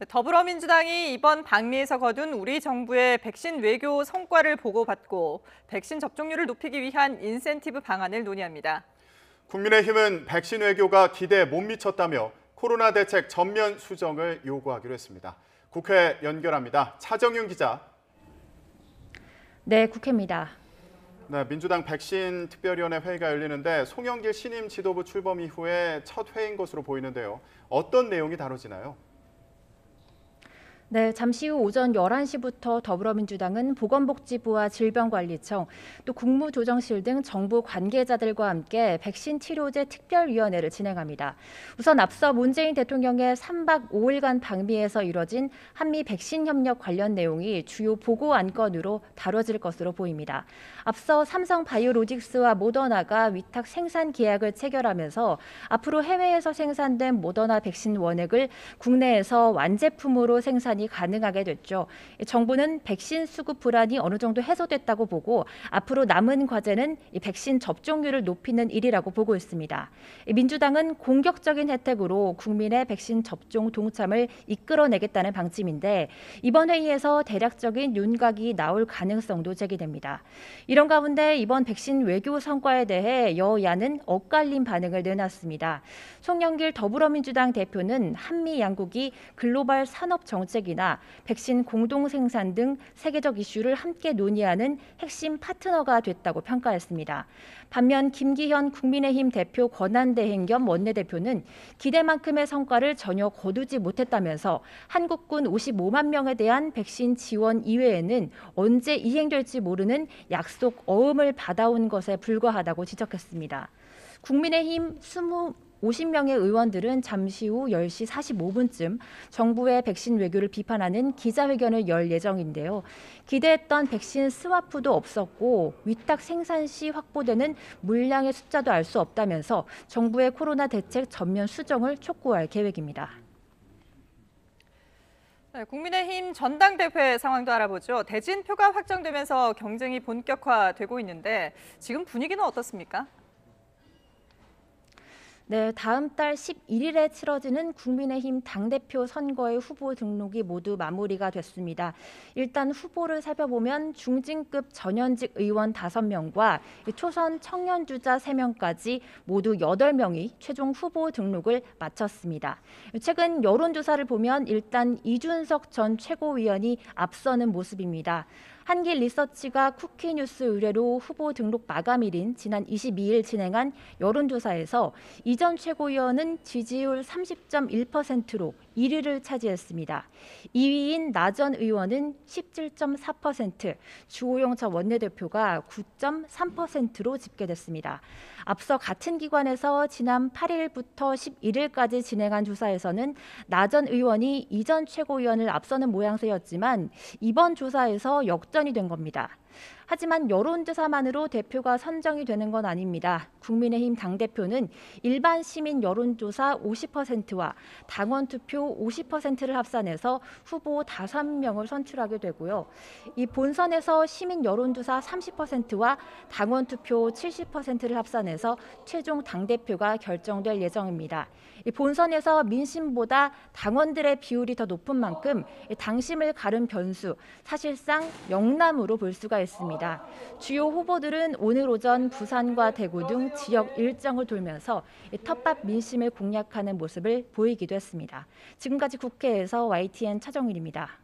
더불어민주당이 이번 방미에서 거둔 우리 정부의 백신 외교 성과를 보고받고 백신 접종률을 높이기 위한 인센티브 방안을 논의합니다. 국민의힘은 백신 외교가 기대에 못 미쳤다며 코로나 대책 전면 수정을 요구하기로 했습니다. 국회 연결합니다. 차정윤 기자. 네, 국회입니다. 네, 민주당 백신 특별위원회 회의가 열리는데 송영길 신임 지도부 출범 이후에 첫 회의인 것으로 보이는데요. 어떤 내용이 다뤄지나요? 네, 잠시 후 오전 11시부터 더불어민주당은 보건복지부와 질병관리청, 또 국무조정실 등 정부 관계자들과 함께 백신 치료제 특별위원회를 진행합니다. 우선 앞서 문재인 대통령의 3박 5일간 방미에서 이뤄진 한미 백신 협력 관련 내용이 주요 보고 안건으로 다뤄질 것으로 보입니다. 앞서 삼성바이오로직스와 모더나가 위탁 생산 계약을 체결하면서 앞으로 해외에서 생산된 모더나 백신 원액을 국내에서 완제품으로 생산이 가능하게 됐죠. 정부는 백신 수급 불안이 어느 정도 해소됐다고 보고 앞으로 남은 과제는 이 백신 접종률을 높이는 일이라고 보고 있습니다. 민주당은 공격적인 혜택으로 국민의 백신 접종 동참을 이끌어내겠다는 방침인데 이번 회의에서 대략적인 윤곽이 나올 가능성도 제기됩니다. 이런 가운데 이번 백신 외교 성과에 대해 여야는 엇갈린 반응을 내놨습니다. 송영길 더불어민주당 대표는 한미 양국이 글로벌 산업 정책이나 백신 공동 생산 등 세계적 이슈를 함께 논의하는 핵심 파트너가 됐다고 평가했습니다. 반면 김기현 국민의힘 대표 권한대행 겸 원내대표는 기대만큼의 성과를 전혀 거두지 못했다면서 한국군 55만 명에 대한 백신 지원 이외에는 언제 이행될지 모르는 약속 어음을 받아온 것에 불과하다고 지적했습니다. 국민의힘 50명의 의원들은 잠시 후 10시 45분쯤 정부의 백신 외교를 비판하는 기자회견을 열 예정인데요. 기대했던 백신 스와프도 없었고 위탁 생산 시 확보되는 물량의 숫자도 알 수 없다면서 정부의 코로나 대책 전면 수정을 촉구할 계획입니다. 네, 국민의힘 전당대회 상황도 알아보죠. 대진표가 확정되면서 경쟁이 본격화되고 있는데 지금 분위기는 어떻습니까? 네, 다음 달 11일에 치러지는 국민의힘 당대표 선거의 후보 등록이 모두 마무리가 됐습니다. 일단 후보를 살펴보면 중진급 전현직 의원 5명과 초선 청년주자 3명까지 모두 8명이 최종 후보 등록을 마쳤습니다. 최근 여론조사를 보면 일단 이준석 전 최고위원이 앞서는 모습입니다. 한길리서치가 쿠키뉴스 의뢰로 후보 등록 마감일인 지난 22일 진행한 여론조사에서 이 전 최고위원은 지지율 30.1%로 1위를 차지했습니다. 2위인 나 전 의원은 17.4%, 주호영 전 원내대표가 9.3%로 집계됐습니다. 앞서 같은 기관에서 지난 8일부터 11일까지 진행한 조사에서는 나 전 의원이 이 전 최고위원을 앞서는 모양새였지만 이번 조사에서 역전이 된 겁니다. 하지만 여론조사만으로 대표가 선정이 되는 건 아닙니다. 국민의힘 당대표는 일반 시민 여론조사 50%와 당원 투표 50%를 합산해서 후보 5명을 선출하게 되고요. 이 본선에서 시민 여론조사 30%와 당원 투표 70%를 합산해서 최종 당대표가 결정될 예정입니다. 이 본선에서 민심보다 당원들의 비율이 더 높은 만큼 당심을 가른 변수, 사실상 영남으로 볼 수가 있습니다. 주요 후보들은 오늘 오전 부산과 대구 등 지역 일정을 돌면서 텃밭 민심을 공략하는 모습을 보이기도 했습니다. 지금까지 국회에서 YTN 차정일입니다.